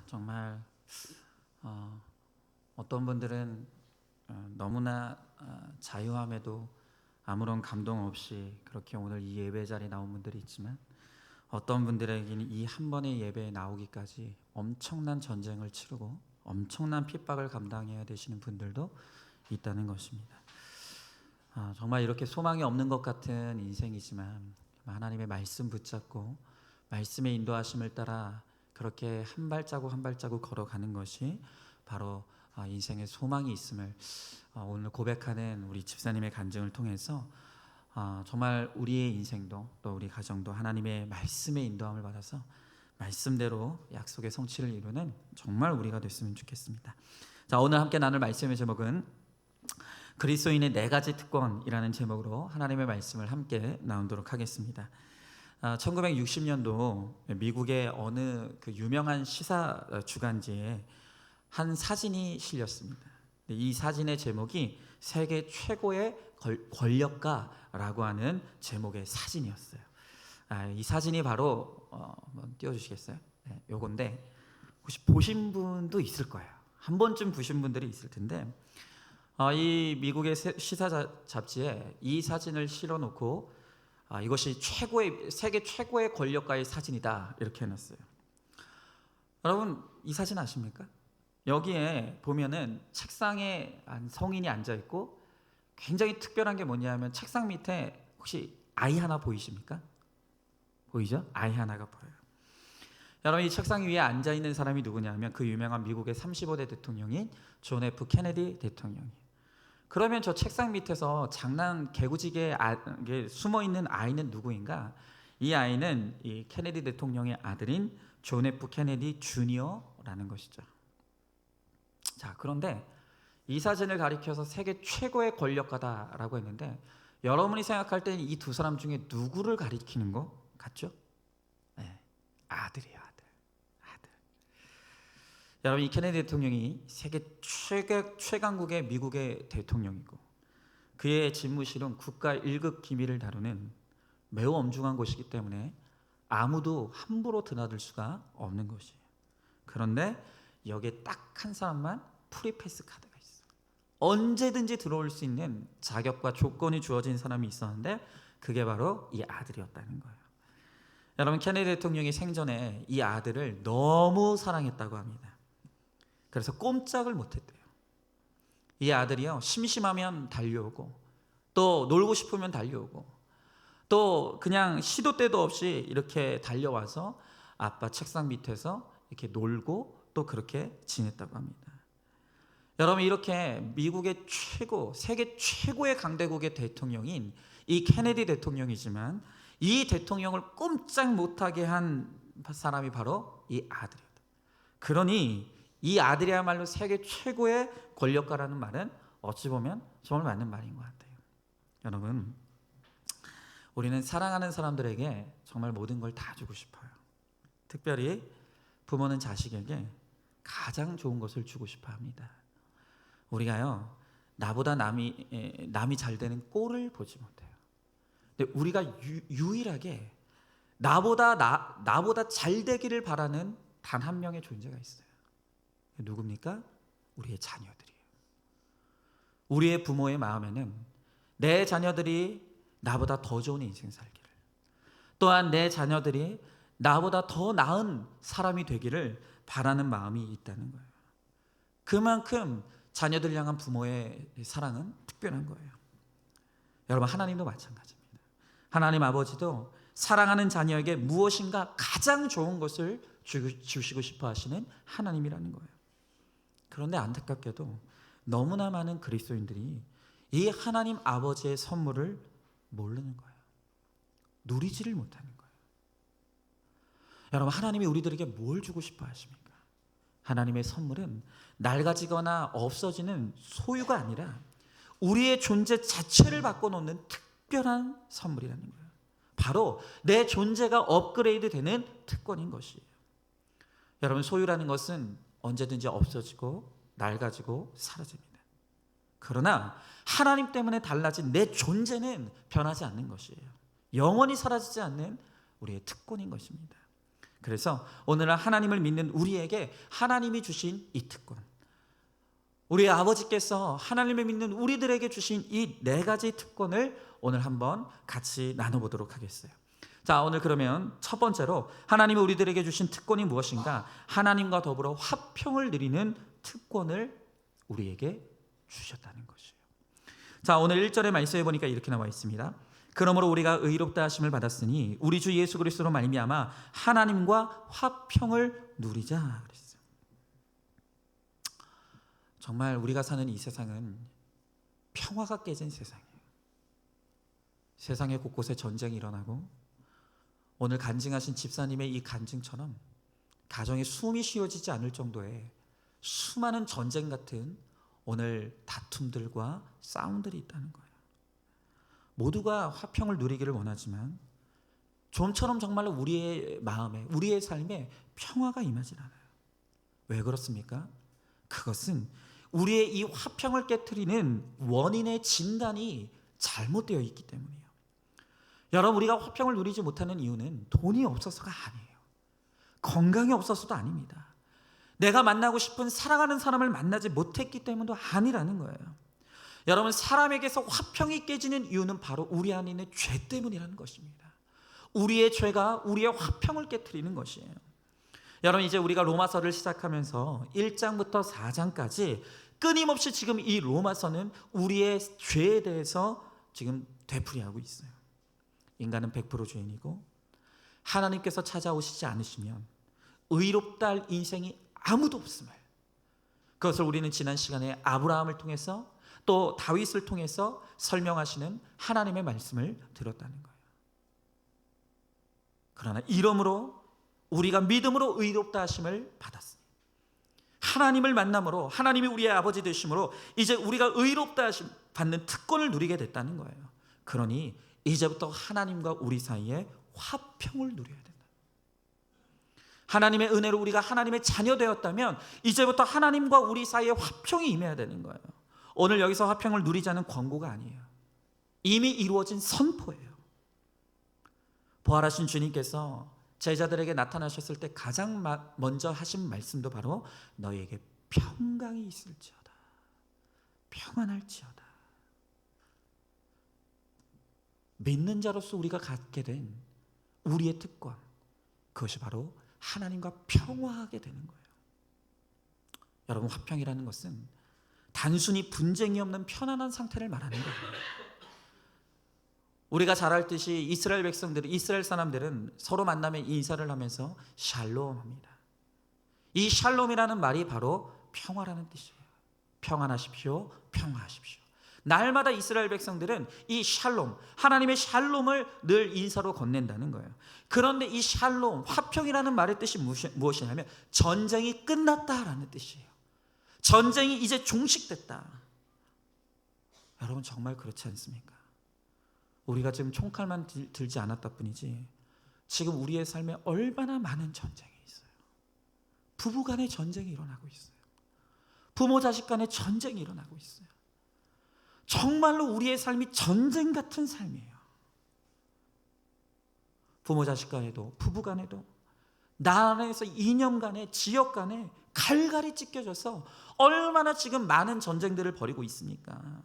정말 어떤 분들은 너무나 자유함에도 아무런 감동 없이 그렇게 오늘 이 예배 자리에 나온 분들이 있지만, 어떤 분들에게는 이 한 번의 예배에 나오기까지 엄청난 전쟁을 치르고 엄청난 핍박을 감당해야 되시는 분들도 있다는 것입니다. 정말 이렇게 소망이 없는 것 같은 인생이지만 하나님의 말씀 붙잡고 말씀의 인도하심을 따라 그렇게 한 발자국 한 발자국 걸어가는 것이 바로 인생의 소망이 있음을 오늘 고백하는 우리 집사님의 간증을 통해서 정말 우리의 인생도 또 우리 가정도 하나님의 말씀의 인도함을 받아서 말씀대로 약속의 성취를 이루는 정말 우리가 됐으면 좋겠습니다. 자, 오늘 함께 나눌 말씀의 제목은 그리스도인의 네 가지 특권이라는 제목으로 하나님의 말씀을 함께 나누도록 하겠습니다. 1960년도 미국의 어느 그 유명한 시사 주간지에 한 사진이 실렸습니다. 이 사진의 제목이 세계 최고의 권력가라고 하는 제목의 사진이었어요. 이 사진이 바로 한번 띄워주시겠어요? 네, 요건데 혹시 보신 분도 있을 거예요. 한 번쯤 보신 분들이 있을 텐데, 이 미국의 시사 잡지에 이 사진을 실어놓고 이것이 세계 최고의 권력가의 사진이다 이렇게 해놨어요. 여러분, 이 사진 아십니까? 여기에 보면은 책상에 성인이 앉아 있고, 굉장히 특별한 게 뭐냐면 책상 밑에 혹시 아이 하나 보이십니까? 보이죠? 아이 하나가 보여요. 여러분, 이 책상 위에 앉아 있는 사람이 누구냐면 그 유명한 미국의 35대 대통령인 존 F 케네디 대통령이에요. 그러면 저 책상 밑에서 개구지게 숨어 있는 아이는 누구인가? 이 아이는 이 케네디 대통령의 아들인 존 F 케네디 주니어라는 것이죠. 자, 그런데 이 사진을 가리켜서 세계 최고의 권력가다라고 했는데, 여러분이 생각할 때는 이 두 사람 중에 누구를 가리키는 것 같죠? 네, 아들이에요, 아들. 여러분, 이 케네디 대통령이 세계 최강국의 미국의 대통령이고, 그의 집무실은 국가 1급 기밀을 다루는 매우 엄중한 곳이기 때문에 아무도 함부로 드나들 수가 없는 것이에요. 그런데 여기에 딱 한 사람만 프리패스 카드가 있어. 언제든지 들어올 수 있는 자격과 조건이 주어진 사람이 있었는데, 그게 바로 이 아들이었다는 거예요. 여러분, 케네디 대통령이 생전에 이 아들을 너무 사랑했다고 합니다. 그래서 꼼짝을 못했대요. 이 아들이요, 심심하면 달려오고, 또 놀고 싶으면 달려오고, 또 그냥 시도 때도 없이 이렇게 달려와서 아빠 책상 밑에서 이렇게 놀고 또 그렇게 지냈다고 합니다. 여러분, 이렇게 미국의 세계 최고의 강대국의 대통령인 이 케네디 대통령이지만, 이 대통령을 꼼짝 못하게 한 사람이 바로 이 아들이었다. 그러니 이 아들이야말로 세계 최고의 권력가라는 말은 어찌 보면 정말 맞는 말인 것 같아요. 여러분, 우리는 사랑하는 사람들에게 정말 모든 걸 다 주고 싶어요. 특별히 부모는 자식에게 가장 좋은 것을 주고 싶어 합니다. 우리가요, 나보다 남이 잘 되는 꼴을 보지 못해요. 근데 우리가 유일하게 나보다 잘 되기를 바라는 단 한 명의 존재가 있어요. 누굽니까? 우리의 자녀들이에요. 우리의 부모의 마음에는 내 자녀들이 나보다 더 좋은 인생 살기를, 또한 내 자녀들이 나보다 더 나은 사람이 되기를 바라는 마음이 있다는 거예요. 그만큼 자녀들 향한 부모의 사랑은 특별한 거예요. 여러분, 하나님도 마찬가지입니다. 하나님 아버지도 사랑하는 자녀에게 무엇인가 가장 좋은 것을 주시고 싶어 하시는 하나님이라는 거예요. 그런데 안타깝게도 너무나 많은 그리스도인들이 이 하나님 아버지의 선물을 모르는 거예요. 누리지를 못하는 거예요. 여러분, 하나님이 우리들에게 뭘 주고 싶어 하십니까? 하나님의 선물은 낡아지거나 없어지는 소유가 아니라 우리의 존재 자체를 바꿔놓는 특별한 선물이라는 거예요. 바로 내 존재가 업그레이드 되는 특권인 것이에요. 여러분, 소유라는 것은 언제든지 없어지고 낡아지고 사라집니다. 그러나 하나님 때문에 달라진 내 존재는 변하지 않는 것이에요. 영원히 사라지지 않는 우리의 특권인 것입니다. 그래서 오늘날 하나님을 믿는 우리에게 하나님이 주신 이 특권, 우리 아버지께서 하나님을 믿는 우리들에게 주신 이 네 가지 특권을 오늘 한번 같이 나눠보도록 하겠어요. 자, 오늘 그러면 첫 번째로 하나님이 우리들에게 주신 특권이 무엇인가? 하나님과 더불어 화평을 누리는 특권을 우리에게 주셨다는 것이에요. 자, 오늘 1절의 말씀에 보니까 이렇게 나와 있습니다. 그러므로 우리가 의롭다 하심을 받았으니 우리 주 예수 그리스도로 말미암아 하나님과 화평을 누리자 그랬어요. 정말 우리가 사는 이 세상은 평화가 깨진 세상이에요. 세상의 곳곳에 전쟁이 일어나고 오늘 간증하신 집사님의 이 간증처럼 가정에 숨이 쉬어지지 않을 정도의 수많은 전쟁 같은 오늘 다툼들과 싸움들이 있다는 거예요. 모두가 화평을 누리기를 원하지만 좀처럼 정말로 우리의 마음에, 우리의 삶에 평화가 임하지 않아요. 왜 그렇습니까? 그것은 우리의 이 화평을 깨트리는 원인의 진단이 잘못되어 있기 때문이에요. 여러분, 우리가 화평을 누리지 못하는 이유는 돈이 없어서가 아니에요. 건강이 없어서도 아닙니다. 내가 만나고 싶은 사랑하는 사람을 만나지 못했기 때문도 아니라는 거예요. 여러분, 사람에게서 화평이 깨지는 이유는 바로 우리 안에 있는 죄 때문이라는 것입니다. 우리의 죄가 우리의 화평을 깨트리는 것이에요. 여러분, 이제 우리가 로마서를 시작하면서 1장부터 4장까지 끊임없이 지금 이 로마서는 우리의 죄에 대해서 지금 되풀이하고 있어요. 인간은 100% 죄인이고 하나님께서 찾아오시지 않으시면 의롭다 할 인생이 아무도 없음을, 그것을 우리는 지난 시간에 아브라함을 통해서 또 다윗을 통해서 설명하시는 하나님의 말씀을 들었다는 거예요. 그러나 이러므로 우리가 믿음으로 의롭다 하심을 받았습니다. 하나님을 만남으로, 하나님이 우리의 아버지 되심으로 이제 우리가 의롭다 하심 받는 특권을 누리게 됐다는 거예요. 그러니 이제부터 하나님과 우리 사이에 화평을 누려야 된다. 하나님의 은혜로 우리가 하나님의 자녀 되었다면 이제부터 하나님과 우리 사이에 화평이 임해야 되는 거예요. 오늘 여기서 화평을 누리자는 권고가 아니에요. 이미 이루어진 선포예요. 부활하신 주님께서 제자들에게 나타나셨을 때 가장 먼저 하신 말씀도 바로 너희에게 평강이 있을지어다, 평안할지어다. 믿는 자로서 우리가 갖게 된 우리의 특권, 그것이 바로 하나님과 평화하게 되는 거예요. 여러분, 화평이라는 것은 단순히 분쟁이 없는 편안한 상태를 말하는 거예요. 우리가 잘 알듯이 이스라엘 백성들은, 이스라엘 사람들은 서로 만나면 인사를 하면서 샬롬 합니다. 이 샬롬이라는 말이 바로 평화라는 뜻이에요. 평안하십시오, 평화하십시오. 날마다 이스라엘 백성들은 이 샬롬, 하나님의 샬롬을 늘 인사로 건넨다는 거예요. 그런데 이 샬롬, 화평이라는 말의 뜻이 무엇이냐면 전쟁이 끝났다라는 뜻이에요. 전쟁이 이제 종식됐다. 여러분, 정말 그렇지 않습니까? 우리가 지금 총칼만 들지 않았다 뿐이지 지금 우리의 삶에 얼마나 많은 전쟁이 있어요. 부부 간의 전쟁이 일어나고 있어요. 부모 자식 간의 전쟁이 일어나고 있어요. 정말로 우리의 삶이 전쟁 같은 삶이에요. 부모 자식 간에도, 부부 간에도, 나 안에서 이념 간에, 지역 간에 갈갈이 찢겨져서 얼마나 지금 많은 전쟁들을 벌이고 있습니까?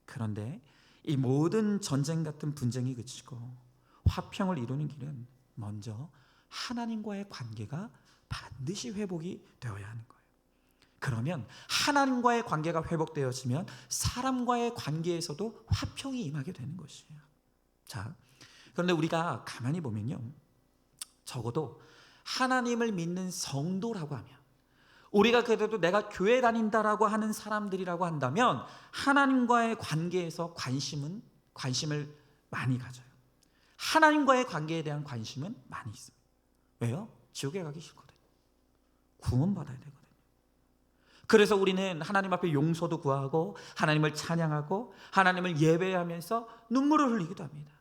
그런데 이 모든 전쟁 같은 분쟁이 그치고 화평을 이루는 길은 먼저 하나님과의 관계가 반드시 회복이 되어야 하는 거예요. 그러면 하나님과의 관계가 회복되어지면 사람과의 관계에서도 화평이 임하게 되는 것이에요. 자, 그런데 우리가 가만히 보면요, 적어도 하나님을 믿는 성도라고 하면, 우리가 그래도 내가 교회 다닌다라고 하는 사람들이라고 한다면 하나님과의 관계에서 관심을 많이 가져요. 하나님과의 관계에 대한 관심은 많이 있습니다. 왜요? 지옥에 가기 싫거든요. 구원받아야 되거든요. 그래서 우리는 하나님 앞에 용서도 구하고 하나님을 찬양하고 하나님을 예배하면서 눈물을 흘리기도 합니다.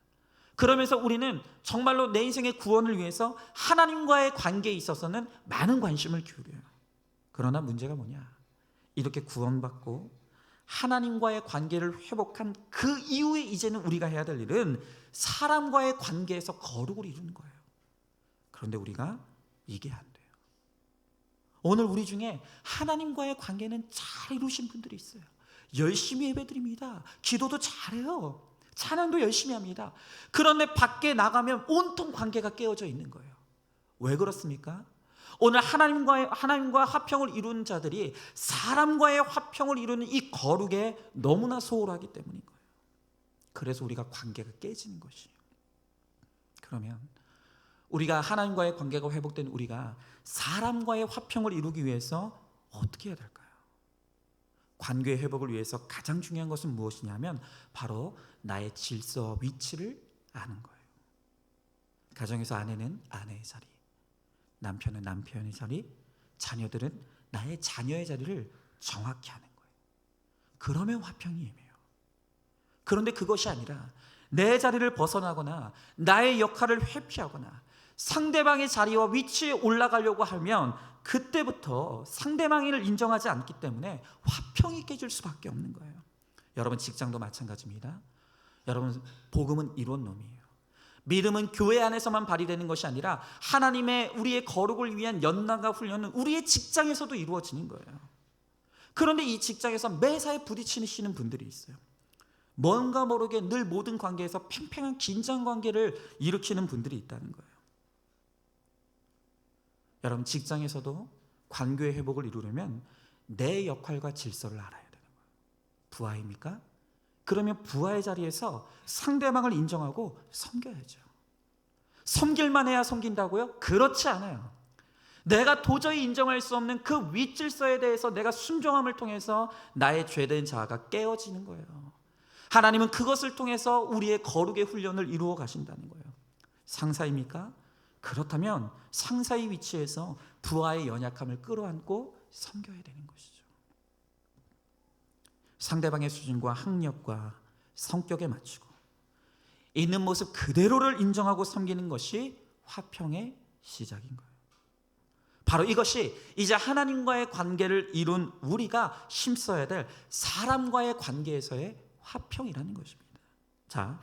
그러면서 우리는 정말로 내 인생의 구원을 위해서 하나님과의 관계에 있어서는 많은 관심을 기울여요. 그러나 문제가 뭐냐? 이렇게 구원받고 하나님과의 관계를 회복한 그 이후에 이제는 우리가 해야 될 일은 사람과의 관계에서 거룩을 이루는 거예요. 그런데 우리가 이게 안 돼요. 오늘 우리 중에 하나님과의 관계는 잘 이루신 분들이 있어요. 열심히 예배드립니다. 기도도 잘해요. 찬양도 열심히 합니다. 그런데 밖에 나가면 온통 관계가 깨어져 있는 거예요. 왜 그렇습니까? 오늘 하나님과 화평을 이루는 자들이 사람과의 화평을 이루는 이 거룩에 너무나 소홀하기 때문인 거예요. 그래서 우리가 관계가 깨지는 것이에요. 그러면 우리가 하나님과의 관계가 회복된 우리가 사람과의 화평을 이루기 위해서 어떻게 해야 될까요? 관계 회복을 위해서 가장 중요한 것은 무엇이냐면 바로 나의 질서와 위치를 아는 거예요. 가정에서 아내는 아내의 자리, 남편은 남편의 자리, 자녀들은 나의 자녀의 자리를 정확히 아는 거예요. 그러면 화평이 임해요. 그런데 그것이 아니라 내 자리를 벗어나거나 나의 역할을 회피하거나 상대방의 자리와 위치에 올라가려고 하면 그때부터 상대방을 인정하지 않기 때문에 화평이 깨질 수밖에 없는 거예요. 여러분 직장도 마찬가지입니다. 여러분 복음은 이론놈이에요. 믿음은 교회 안에서만 발휘되는 것이 아니라 하나님의 우리의 거룩을 위한 연단과 훈련은 우리의 직장에서도 이루어지는 거예요. 그런데 이 직장에서 매사에 부딪히시는 분들이 있어요. 뭔가 모르게 늘 모든 관계에서 팽팽한 긴장 관계를 일으키는 분들이 있다는 거예요. 여러분 직장에서도 관계 회복을 이루려면 내 역할과 질서를 알아야 되는 거예요. 부하입니까? 그러면 부하의 자리에서 상대방을 인정하고 섬겨야죠. 섬길만 해야 섬긴다고요? 그렇지 않아요. 내가 도저히 인정할 수 없는 그 윗질서에 대해서 내가 순종함을 통해서 나의 죄된 자아가 깨어지는 거예요. 하나님은 그것을 통해서 우리의 거룩의 훈련을 이루어 가신다는 거예요. 상사입니까? 그렇다면 상사의 위치에서 부하의 연약함을 끌어안고 섬겨야 되는 것이죠. 상대방의 수준과 학력과 성격에 맞추고 있는 모습 그대로를 인정하고 섬기는 것이 화평의 시작인 거예요. 바로 이것이 이제 하나님과의 관계를 이룬 우리가 힘써야 될 사람과의 관계에서의 화평이라는 것입니다. 자,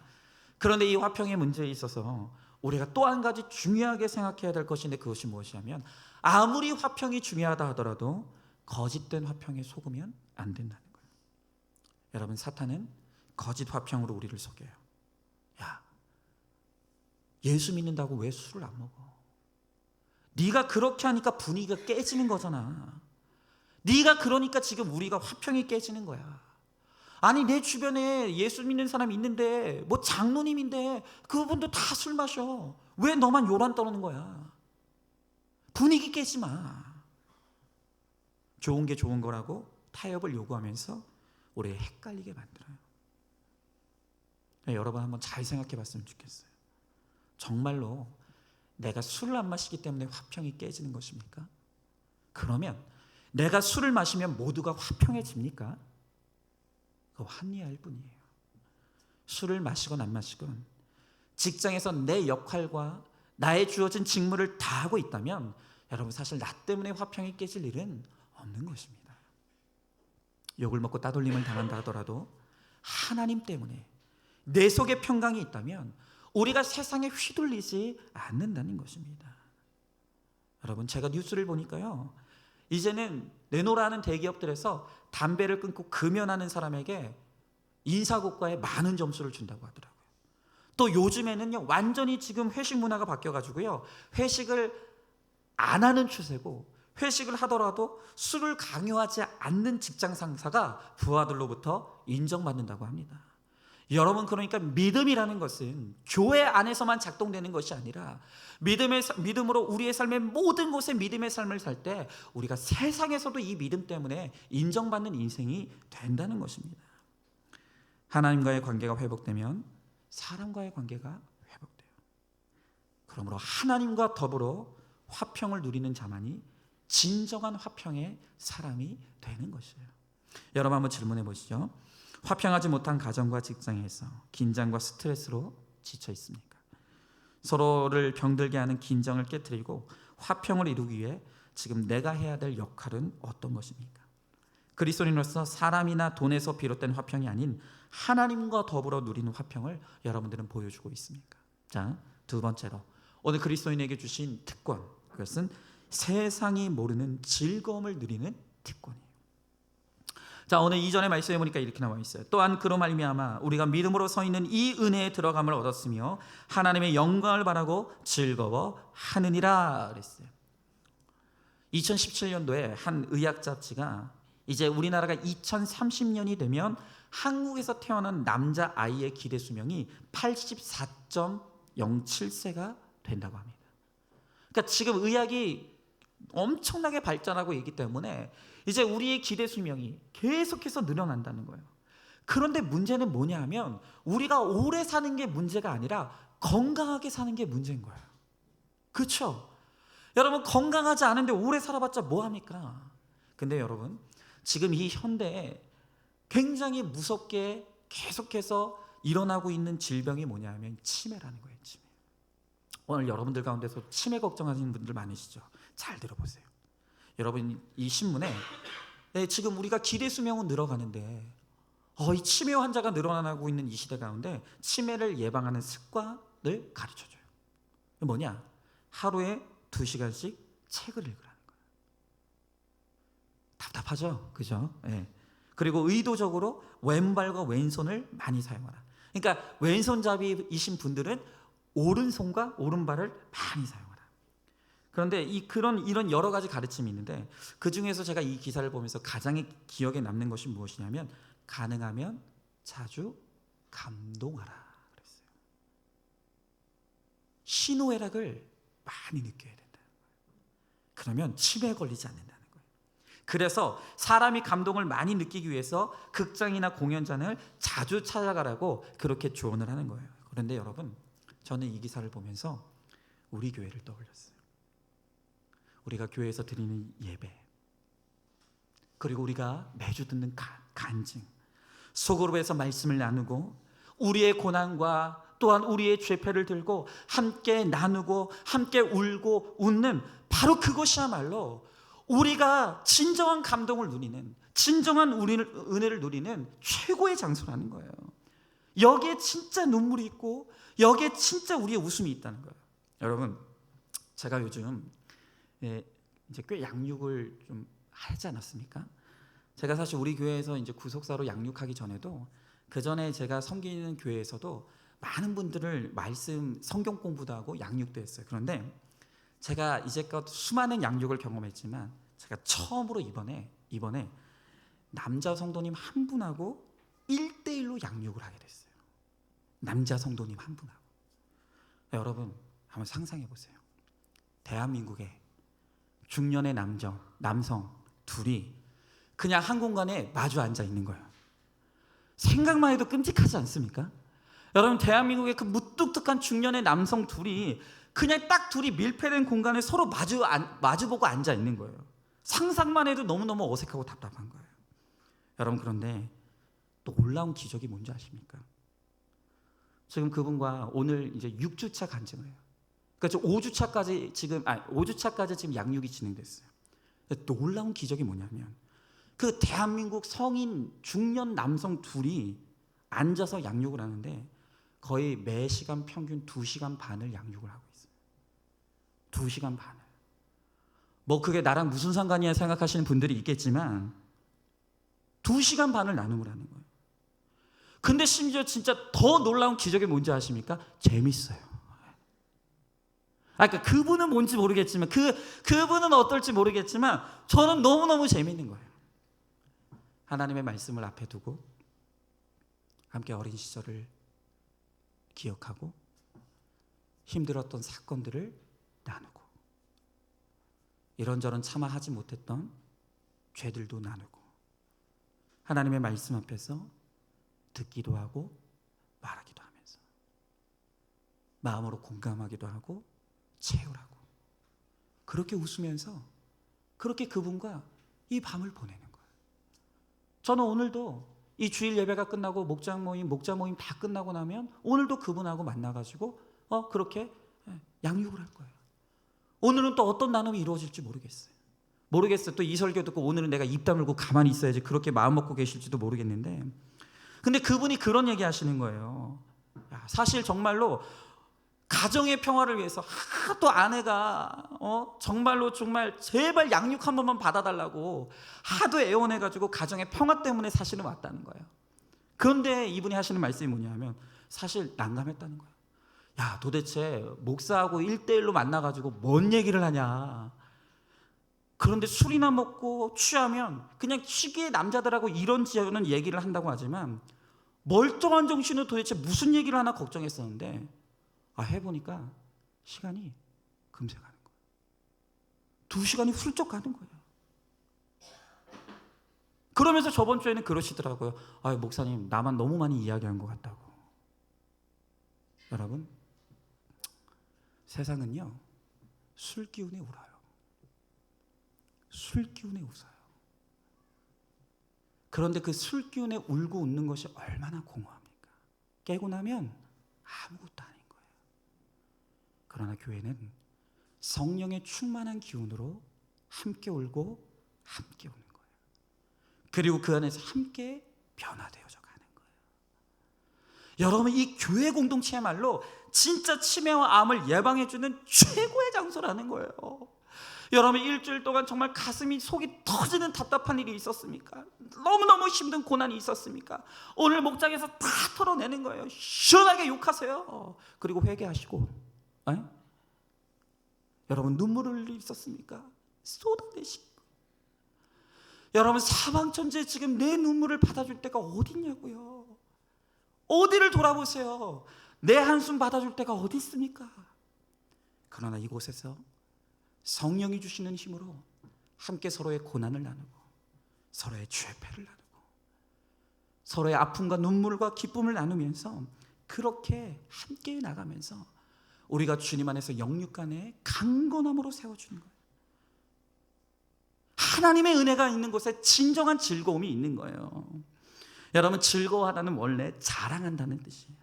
그런데 이 화평의 문제에 있어서 우리가 또 한 가지 중요하게 생각해야 될 것인데 그것이 무엇이냐면 아무리 화평이 중요하다 하더라도 거짓된 화평에 속으면 안 된다는 거예요. 여러분 사탄은 거짓 화평으로 우리를 속여요. 야, 예수 믿는다고 왜 술을 안 먹어? 네가 그렇게 하니까 분위기가 깨지는 거잖아. 네가 그러니까 지금 우리가 화평이 깨지는 거야. 아니 내 주변에 예수 믿는 사람이 있는데 뭐 장로님인데 그분도 다 술 마셔. 왜 너만 요란 떠는 거야? 분위기 깨지 마. 좋은 게 좋은 거라고 타협을 요구하면서 우리 헷갈리게 만들어요. 여러분 한번 잘 생각해 봤으면 좋겠어요. 정말로 내가 술을 안 마시기 때문에 화평이 깨지는 것입니까? 그러면 내가 술을 마시면 모두가 화평해집니까? 그거 한리화일 뿐이에요. 술을 마시건 안 마시건 직장에서 내 역할과 나의 주어진 직무를 다하고 있다면 여러분 사실 나 때문에 화평이 깨질 일은 없는 것입니다. 욕을 먹고 따돌림을 당한다 하더라도 하나님 때문에 내 속에 평강이 있다면 우리가 세상에 휘둘리지 않는다는 것입니다. 여러분 제가 뉴스를 보니까요, 이제는 내노라는 대기업들에서 담배를 끊고 금연하는 사람에게 인사고과에 많은 점수를 준다고 하더라고요. 또 요즘에는요 완전히 지금 회식 문화가 바뀌어가지고요 회식을 안 하는 추세고, 회식을 하더라도 술을 강요하지 않는 직장 상사가 부하들로부터 인정받는다고 합니다. 여러분 그러니까 믿음이라는 것은 교회 안에서만 작동되는 것이 아니라 믿음으로 우리의 삶의 모든 곳에 믿음의 삶을 살 때 우리가 세상에서도 이 믿음 때문에 인정받는 인생이 된다는 것입니다. 하나님과의 관계가 회복되면 사람과의 관계가 회복돼요. 그러므로 하나님과 더불어 화평을 누리는 자만이 진정한 화평의 사람이 되는 것이에요. 여러분 한번 질문해 보시죠. 화평하지 못한 가정과 직장에서 긴장과 스트레스로 지쳐 있습니까? 서로를 병들게 하는 긴장을 깨트리고 화평을 이루기 위해 지금 내가 해야 될 역할은 어떤 것입니까? 그리스도인으로서 사람이나 돈에서 비롯된 화평이 아닌 하나님과 더불어 누리는 화평을 여러분들은 보여주고 있습니까? 자, 두 번째로 오늘 그리스도인에게 주신 특권, 그것은 세상이 모르는 즐거움을 누리는 특권이에요. 자, 오늘 이전의 말씀에 보니까 이렇게 나와 있어요. 또한 그로 말미암아 우리가 믿음으로 서 있는 이 은혜에 들어감을 얻었으며 하나님의 영광을 바라고 즐거워하느니라 그랬어요. 2017년도에 한 의학 잡지가 이제 우리나라가 2030년이 되면 한국에서 태어난 남자 아이의 기대 수명이 84.07세가 된다고 합니다. 그러니까 지금 의학이 엄청나게 발전하고 있기 때문에 이제 우리의 기대 수명이 계속해서 늘어난다는 거예요. 그런데 문제는 뭐냐 하면 우리가 오래 사는 게 문제가 아니라 건강하게 사는 게 문제인 거예요. 그렇죠? 여러분, 건강하지 않은데 오래 살아봤자 뭐합니까? 근데 여러분, 지금 이 현대에 굉장히 무섭게 계속해서 일어나고 있는 질병이 뭐냐 하면 치매라는 거예요. 치매. 오늘 여러분들 가운데서 치매 걱정하시는 분들 많으시죠? 잘 들어보세요. 여러분, 이 신문에 지금 우리가 기대 수명은 늘어가는데 이 치매 환자가 늘어나고 있는 이 시대 가운데 치매를 예방하는 습관을 가르쳐줘요. 뭐냐? 하루에 2시간씩 책을 읽으라는 거예요. 답답하죠? 그죠? 네. 그리고 의도적으로 왼발과 왼손을 많이 사용하라. 그러니까 왼손잡이이신 분들은 오른손과 오른발을 많이 사용하라. 그런데 이런 여러 가지 가르침이 있는데 그 중에서 제가 이 기사를 보면서 가장 기억에 남는 것이 무엇이냐면 가능하면 자주 감동하라 그랬어요. 희노애락을 많이 느껴야 된다는 거예요. 그러면 치매에 걸리지 않는다는 거예요. 그래서 사람이 감동을 많이 느끼기 위해서 극장이나 공연장을 자주 찾아가라고 그렇게 조언을 하는 거예요. 그런데 여러분, 저는 이 기사를 보면서 우리 교회를 떠올렸어요. 우리가 교회에서 드리는 예배, 그리고 우리가 매주 듣는 간증, 소그룹에서 말씀을 나누고 우리의 고난과 또한 우리의 죄패를 들고 함께 나누고 함께 울고 웃는 바로 그것이야말로 우리가 진정한 감동을 누리는, 진정한 은혜를 누리는 최고의 장소라는 거예요. 여기에 진짜 눈물이 있고 여기에 진짜 우리의 웃음이 있다는 거예요. 여러분, 제가 요즘 이제 꽤 양육을 좀 하지 않았습니까? 제가 사실 우리 교회에서 이제 구속사로 양육하기 전에도 그 전에 제가 섬기는 교회에서도 많은 분들을 말씀 성경 공부도 하고 양육도 했어요. 그런데 제가 이제껏 수많은 양육을 경험했지만 제가 처음으로 이번에 남자 성도님 한 분하고 1대1로 양육을 하게 됐어요. 남자 성도님 한 분하고. 여러분, 한번 상상해 보세요. 대한민국에 중년의 남성 둘이 그냥 한 공간에 마주 앉아 있는 거예요. 생각만 해도 끔찍하지 않습니까? 여러분, 대한민국의 그 무뚝뚝한 중년의 남성 둘이 그냥 딱 둘이 밀폐된 공간에 서로 마주보고 앉아 있는 거예요. 상상만 해도 너무너무 어색하고 답답한 거예요. 여러분, 그런데 또 놀라운 기적이 뭔지 아십니까? 지금 그분과 오늘 이제 6주차 간증을 해요. 그러니까 5주차까지 지금 양육이 진행됐어요. 놀라운 기적이 뭐냐면 그 대한민국 성인 중년 남성 둘이 앉아서 양육을 하는데 거의 매 시간 평균 2시간 반을 양육을 하고 있어요. 2시간 반을. 뭐 그게 나랑 무슨 상관이야 생각하시는 분들이 있겠지만 2시간 반을 나눔을 하는 거예요. 근데 심지어 진짜 더 놀라운 기적이 뭔지 아십니까? 재밌어요. 그러니까 그분은 뭔지 모르겠지만 그분은 어떨지 모르겠지만 저는 너무너무 재밌는 거예요. 하나님의 말씀을 앞에 두고 함께 어린 시절을 기억하고 힘들었던 사건들을 나누고 이런저런 차마 하지 못했던 죄들도 나누고 하나님의 말씀 앞에서 듣기도 하고 말하기도 하면서 마음으로 공감하기도 하고 채우라고 그렇게 웃으면서 그렇게 그분과 이 밤을 보내는 거예요. 저는 오늘도 이 주일 예배가 끝나고 목자 모임 다 끝나고 나면 오늘도 그분하고 만나가지고 그렇게 양육을 할 거예요. 오늘은 또 어떤 나눔이 이루어질지 모르겠어요. 또 이 설교 듣고 오늘은 내가 입 다물고 가만히 있어야지 그렇게 마음 먹고 계실지도 모르겠는데 근데 그분이 그런 얘기 하시는 거예요. 사실 정말로 가정의 평화를 위해서 하도 아내가 정말로 정말 제발 양육 한 번만 받아달라고 하도 애원해가지고 가정의 평화 때문에 사실은 왔다는 거예요. 그런데 이분이 하시는 말씀이 뭐냐면 사실 난감했다는 거예요. 야, 도대체 목사하고 1대1로 만나가지고 뭔 얘기를 하냐. 그런데 술이나 먹고 취하면 그냥 시기의 남자들하고 이런저런 얘기를 한다고 하지만 멀쩡한 정신은 도대체 무슨 얘기를 하나 걱정했었는데 해보니까 시간이 금세 가는 거예요. 2시간이 훌쩍 가는 거예요. 그러면서 저번 주에는 그러시더라고요. 목사님, 나만 너무 많이 이야기한 것 같다고. 여러분, 세상은요 술 기운에 울어요. 술 기운에 웃어요. 그런데 그 술 기운에 울고 웃는 것이 얼마나 공허합니까? 깨고 나면 아무것도 아닌 거예요. 그러나 교회는 성령의 충만한 기운으로 함께 울고 함께 우는 거예요. 그리고 그 안에서 함께 변화되어져 가는 거예요. 여러분, 이 교회 공동체야말로 진짜 치매와 암을 예방해주는 최고의 장소라는 거예요. 여러분, 일주일 동안 정말 가슴이 속이 터지는 답답한 일이 있었습니까? 너무너무 힘든 고난이 있었습니까? 오늘 목장에서 다 털어내는 거예요. 시원하게 욕하세요. 그리고 회개하시고. 여러분, 눈물 흘릴 일 있었습니까? 쏟아내시고. 여러분, 사방천지에 지금 내 눈물을 받아줄 때가 어딨냐고요. 어디를 돌아보세요. 내 한숨 받아줄 때가 어디 있습니까? 그러나 이곳에서 성령이 주시는 힘으로 함께 서로의 고난을 나누고 서로의 죄패를 나누고 서로의 아픔과 눈물과 기쁨을 나누면서 그렇게 함께 나가면서 우리가 주님 안에서 영육간에 강건함으로 세워주는 거예요. 하나님의 은혜가 있는 곳에 진정한 즐거움이 있는 거예요. 여러분, 즐거워하다는 원래 자랑한다는 뜻이에요.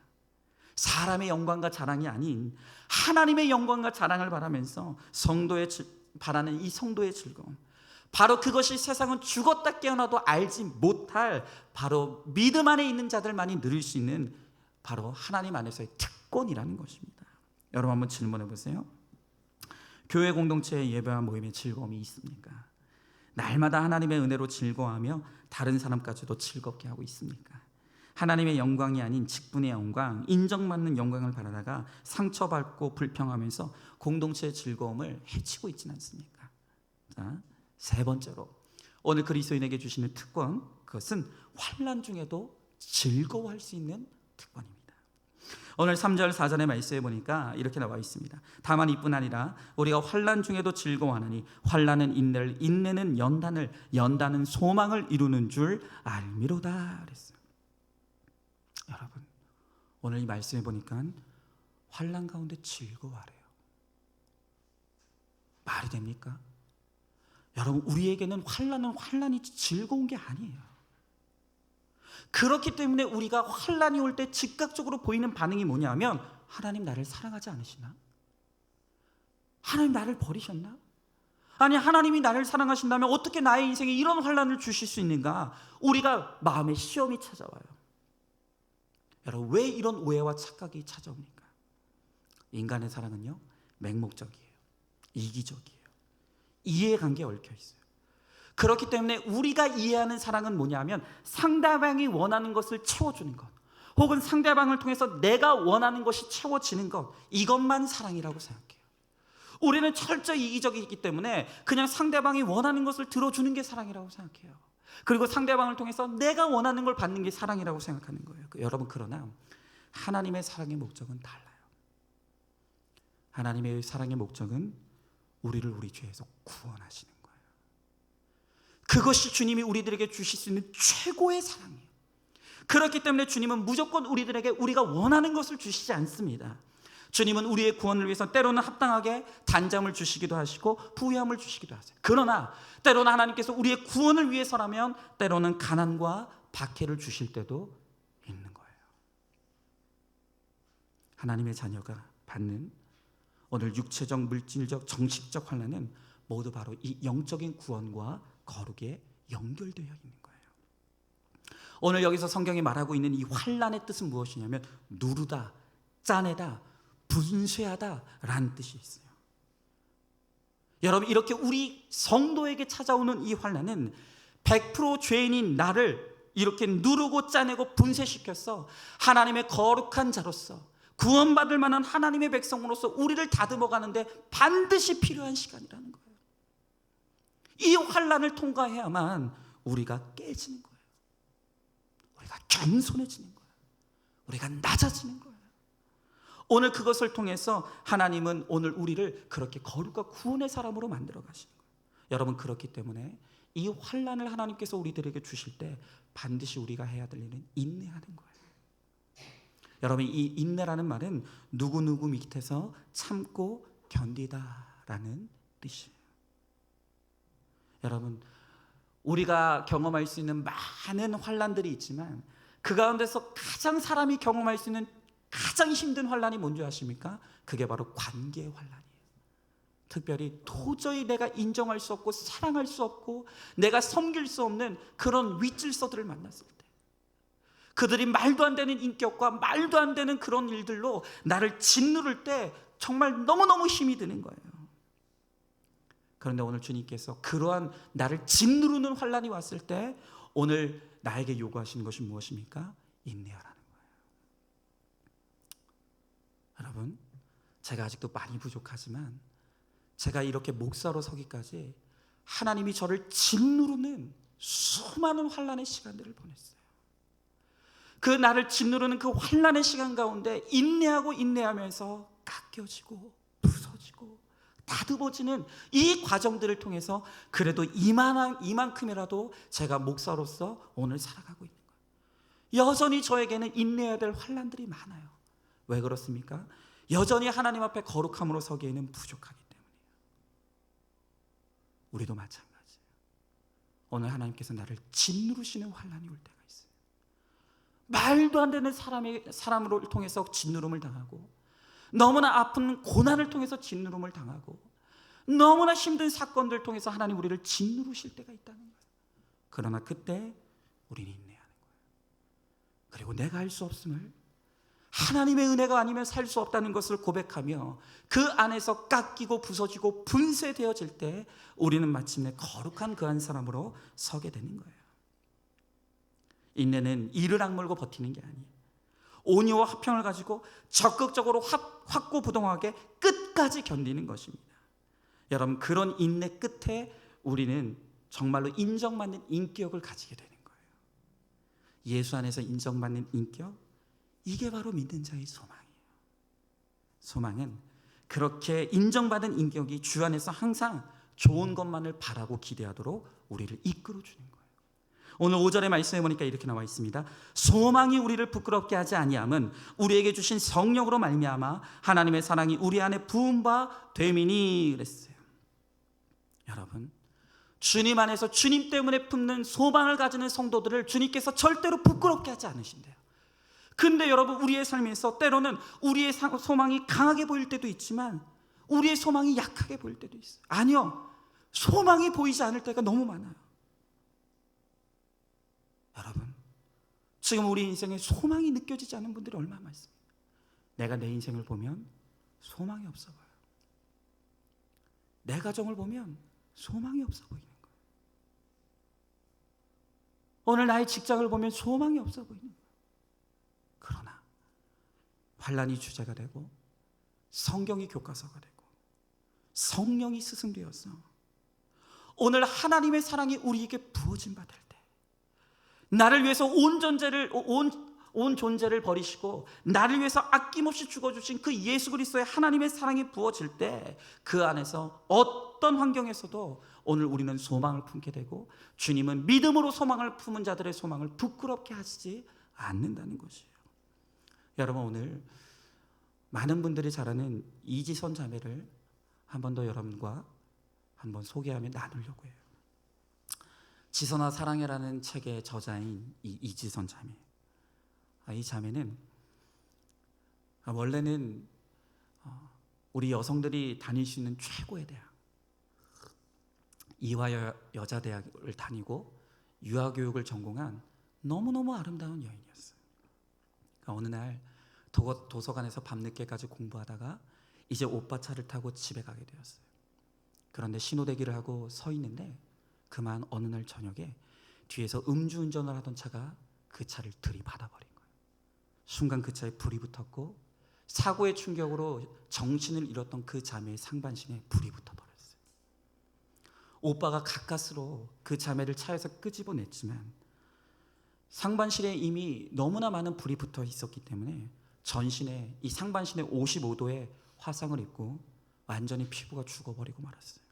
사람의 영광과 자랑이 아닌 하나님의 영광과 자랑을 바라면서 바라는 이 성도의 즐거움, 바로 그것이 세상은 죽었다 깨어나도 알지 못할 바로 믿음 안에 있는 자들만이 누릴 수 있는 바로 하나님 안에서의 특권이라는 것입니다. 여러분, 한번 질문해 보세요. 교회 공동체의 예배와 모임에 즐거움이 있습니까? 날마다 하나님의 은혜로 즐거워하며 다른 사람까지도 즐겁게 하고 있습니까? 하나님의 영광이 아닌 직분의 영광, 인정받는 영광을 바라다가 상처받고 불평하면서 공동체의 즐거움을 해치고 있지는 않습니까? 자, 세 번째로 오늘 그리스도인에게 주시는 특권, 그것은 환난 중에도 즐거워할 수 있는 특권입니다. 오늘 3절 4절의 말씀에 보니까 이렇게 나와 있습니다. 다만 이뿐 아니라 우리가 환난 중에도 즐거워하느니 환난은 인내를, 인내는 연단을, 연단은 소망을 이루는 줄 알미로다 그랬어요. 여러분, 오늘 이 말씀에 보니까 환난 가운데 즐거워하래요. 말이 됩니까? 여러분, 우리에게는 환난이 즐거운 게 아니에요. 그렇기 때문에 우리가 환난이 올 때 즉각적으로 보이는 반응이 뭐냐면, 하나님 나를 사랑하지 않으시나? 하나님 나를 버리셨나? 아니, 하나님이 나를 사랑하신다면 어떻게 나의 인생에 이런 환난을 주실 수 있는가? 우리가 마음의 시험이 찾아와요. 여러분, 왜 이런 오해와 착각이 찾아옵니까? 인간의 사랑은요, 맹목적이에요. 이기적이에요. 이해관계에 얽혀 있어요. 그렇기 때문에 우리가 이해하는 사랑은 뭐냐면 상대방이 원하는 것을 채워주는 것, 혹은 상대방을 통해서 내가 원하는 것이 채워지는 것, 이것만 사랑이라고 생각해요. 우리는 철저히 이기적이기 때문에 그냥 상대방이 원하는 것을 들어주는 게 사랑이라고 생각해요. 그리고 상대방을 통해서 내가 원하는 걸 받는 게 사랑이라고 생각하는 거예요. 여러분, 그러나 하나님의 사랑의 목적은 달라요. 하나님의 사랑의 목적은 우리를 우리 죄에서 구원하시는 거예요. 그것이 주님이 우리들에게 주실 수 있는 최고의 사랑이에요. 그렇기 때문에 주님은 무조건 우리들에게 우리가 원하는 것을 주시지 않습니다. 주님은 우리의 구원을 위해서 때로는 합당하게 단잠을 주시기도 하시고 부유함을 주시기도 하세요. 그러나 때로는 하나님께서 우리의 구원을 위해서라면 때로는 가난과 박해를 주실 때도 있는 거예요. 하나님의 자녀가 받는 오늘 육체적, 물질적, 정식적 환난은 모두 바로 이 영적인 구원과 거룩에 연결되어 있는 거예요. 오늘 여기서 성경이 말하고 있는 이 환난의 뜻은 무엇이냐면 누르다, 짜내다, 분쇄하다라는 뜻이 있어요. 여러분, 이렇게 우리 성도에게 찾아오는 이 환난은 100% 죄인인 나를 이렇게 누르고 짜내고 분쇄시켜서 하나님의 거룩한 자로서 구원받을 만한 하나님의 백성으로서 우리를 다듬어 가는데 반드시 필요한 시간이라는 거예요. 이 환난을 통과해야만 우리가 깨지는 거예요. 우리가 겸손해지는 거예요. 우리가 낮아지는 거예요. 오늘 그것을 통해서 하나님은 오늘 우리를 그렇게 거룩과 구원의 사람으로 만들어 가시는 거예요. 여러분, 그렇기 때문에 이 환난을 하나님께서 우리들에게 주실 때 반드시 우리가 해야 될 일은 인내하는 거예요. 여러분, 이 인내라는 말은 누구누구 밑에서 참고 견디다라는 뜻이에요. 여러분, 우리가 경험할 수 있는 많은 환난들이 있지만 그 가운데서 가장 사람이 경험할 수 있는 가장 힘든 환난이 뭔지 아십니까? 그게 바로 관계의 환난이에요. 특별히 도저히 내가 인정할 수 없고 사랑할 수 없고 내가 섬길 수 없는 그런 윗질서들을 만났을 때, 그들이 말도 안 되는 인격과 말도 안 되는 그런 일들로 나를 짓누를 때 정말 너무너무 힘이 드는 거예요. 그런데 오늘 주님께서 그러한 나를 짓누르는 환난이 왔을 때 오늘 나에게 요구하시는 것이 무엇입니까? 인내하라는 거예요. 여러분, 제가 아직도 많이 부족하지만 제가 이렇게 목사로 서기까지 하나님이 저를 짓누르는 수많은 환난의 시간들을 보냈어요. 그 나를 짓누르는 그 환난의 시간 가운데 인내하고 인내하면서 깎여지고 부서지고 다듬어지는 이 과정들을 통해서 그래도 이만큼이라도 제가 목사로서 오늘 살아가고 있는 거예요. 여전히 저에게는 인내해야 될 환난들이 많아요. 왜 그렇습니까? 여전히 하나님 앞에 거룩함으로 서기에는 부족하기 때문이에요. 우리도 마찬가지예요. 오늘 하나님께서 나를 짓누르시는 환난이 올 때가 있어요. 말도 안 되는 사람을 통해서 짓누름을 당하고, 너무나 아픈 고난을 통해서 짓누름을 당하고, 너무나 힘든 사건들을 통해서 하나님 우리를 짓누르실 때가 있다는 거예요. 그러나 그때 우리는 인내하는 거예요. 그리고 내가 할 수 없음을, 하나님의 은혜가 아니면 살 수 없다는 것을 고백하며 그 안에서 깎이고 부서지고 분쇄되어질 때 우리는 마침내 거룩한 그 한 사람으로 서게 되는 거예요. 인내는 이를 악물고 버티는 게 아니에요. 온유와 화평을 가지고 적극적으로 확고부동하게 끝까지 견디는 것입니다. 여러분, 그런 인내 끝에 우리는 정말로 인정받는 인격을 가지게 되는 거예요. 예수 안에서 인정받는 인격, 이게 바로 믿는 자의 소망이에요. 소망은 그렇게 인정받은 인격이 주 안에서 항상 좋은 것만을 바라고 기대하도록 우리를 이끌어 주는 거예요. 오늘 5절의 말씀에 보니까 이렇게 나와 있습니다. 소망이 우리를 부끄럽게 하지 아니함은 우리에게 주신 성령으로 말미암아 하나님의 사랑이 우리 안에 부은 바 됨이니 그랬어요. 여러분, 주님 안에서 주님 때문에 품는 소망을 가지는 성도들을 주님께서 절대로 부끄럽게 하지 않으신대요. 근데 여러분, 우리의 삶에서 때로는 우리의 소망이 강하게 보일 때도 있지만 우리의 소망이 약하게 보일 때도 있어요. 아니요, 소망이 보이지 않을 때가 너무 많아요. 여러분, 지금 우리 인생에 소망이 느껴지지 않는 분들이 얼마나 많습니까? 내가 내 인생을 보면 소망이 없어 보여요. 내 가정을 보면 소망이 없어 보이는 거예요. 오늘 나의 직장을 보면 소망이 없어 보이는 거예요. 그러나 환난이 주제가 되고 성경이 교과서가 되고 성령이 스승되어서 오늘 하나님의 사랑이 우리에게 부어진 바 될 때, 나를 위해서 온 존재를 버리시고 나를 위해서 아낌없이 죽어주신 그 예수 그리스도의 하나님의 사랑이 부어질 때 그 안에서 어떤 환경에서도 오늘 우리는 소망을 품게 되고 주님은 믿음으로 소망을 품은 자들의 소망을 부끄럽게 하시지 않는다는 것이에요. 여러분, 오늘 많은 분들이 잘 아는 이지선 자매를 한 번 더 여러분과 한번 소개하며 나누려고 해요. 지선아 사랑해라는 책의 저자인 이지선 자매. 이 자매는 원래는 우리 여성들이 다닐 수 있는 최고의 대학, 이화여자대학을 다니고 유아교육을 전공한 너무너무 아름다운 여인이었어요. 어느 날 도서관에서 밤늦게까지 공부하다가 이제 오빠 차를 타고 집에 가게 되었어요. 그런데 신호대기를 하고 서 있는데 그만 어느 날 저녁에 뒤에서 음주운전을 하던 차가 그 차를 들이받아버린 거예요. 순간 그 차에 불이 붙었고 사고의 충격으로 정신을 잃었던 그 자매의 상반신에 불이 붙어버렸어요. 오빠가 가까스로 그 자매를 차에서 끄집어냈지만 상반신에 이미 너무나 많은 불이 붙어 있었기 때문에 전신에 이 상반신에 55도의 화상을 입고 완전히 피부가 죽어버리고 말았어요.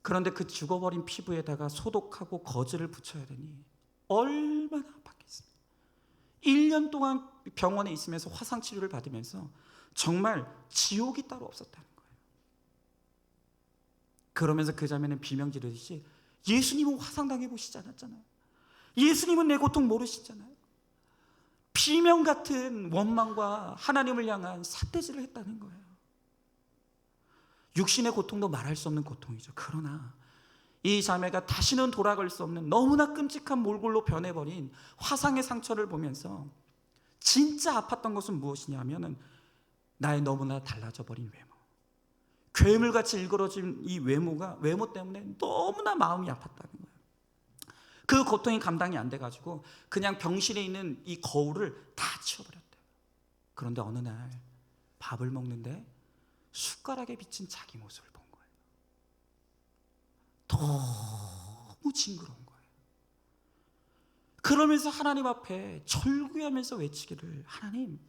그런데 그 죽어버린 피부에다가 소독하고 거즈를 붙여야 되니 얼마나 아팠겠습니까? 1년 동안 병원에 있으면서 화상 치료를 받으면서 정말 지옥이 따로 없었다는 거예요. 그러면서 그 자매는 비명 지르듯이 예수님은 화상당해 보시지 않았잖아요. 예수님은 내 고통 모르시잖아요. 비명 같은 원망과 하나님을 향한 삿대질을 했다는 거예요. 육신의 고통도 말할 수 없는 고통이죠. 그러나 이 자매가 다시는 돌아갈 수 없는 너무나 끔찍한 몰골로 변해버린 화상의 상처를 보면서 진짜 아팠던 것은 무엇이냐면 나의 너무나 달라져 버린 외모, 괴물같이 일그러진 이 외모 때문에 너무나 마음이 아팠다는 거예요. 그 고통이 감당이 안 돼가지고 그냥 병실에 있는 이 거울을 다 치워버렸대요. 그런데 어느 날 밥을 먹는데 숟가락에 비친 자기 모습을 본 거예요. 너무 징그러운 거예요. 그러면서 하나님 앞에 절규하면서 외치기를, 하나님